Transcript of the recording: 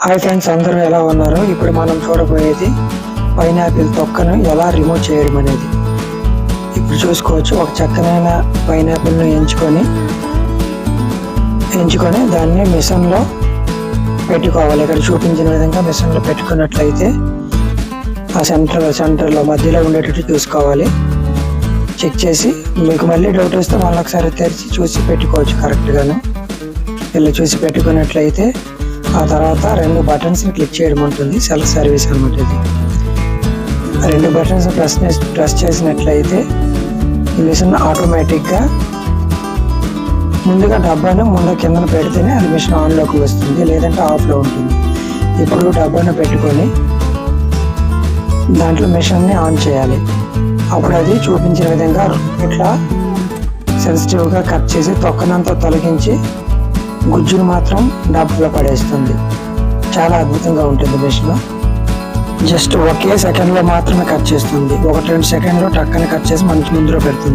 Hi friends, అందరూ ఎలా ఉన్నారు? ఇప్పుడు మనం చూడబోయేది పైనాపిల్ తొక్కను ఎలా రిమూవ్ చేయడం అనేది. ఇప్పుడు చూసుకోవచ్చు, ఒక చక్కనైన పైనాపిల్ను ఎంచుకొని దాన్ని మిషన్లో పెట్టుకోవాలి. ఇక్కడ చూపించిన విధంగా మిషన్లో పెట్టుకున్నట్లయితే ఆ సెంటర్లో మధ్యలో ఉండేటట్టు చూసుకోవాలి. చెక్ చేసి మీకు మళ్ళీ డౌట్ వస్తే మళ్ళీ ఒకసారి తెరిచి చూసి పెట్టుకోవచ్చు. కరెక్ట్గాను ఇలా చూసి పెట్టుకున్నట్లయితే ఆ తర్వాత 2 బటన్స్ని క్లిక్ చేయడం ఉంటుంది. సెల్ఫ్ సర్వీస్ అనమాట. ఇది 2 బటన్స్ ప్రెస్ చేసినట్లయితే ఈ మిషన్ ఆటోమేటిక్గా ముందుగా డబ్బాను కిందన పెడితేనే అది మిషన్ ఆన్లోకి వస్తుంది, లేదంటే ఆఫ్లో ఉంటుంది. ఇప్పుడు డబ్బాను పెట్టుకొని దాంట్లో మిషన్ని ఆన్ చేయాలి. అప్పుడు అది చూపించిన విధంగా ఇట్లా సెన్సిటివ్గా కట్ చేసి తొక్కనంతా తొలగించి గుజ్జును మాత్రం డబ్బాలో పడేస్తుంది. చాలా అద్భుతంగా ఉంటుంది మిషన్. జస్ట్ ఒకే సెకండ్లో మాత్రమే కట్ చేస్తుంది. 1-2 సెకండ్లో టక్కన కట్ చేసి మనకి ముందులో పెడుతుంది.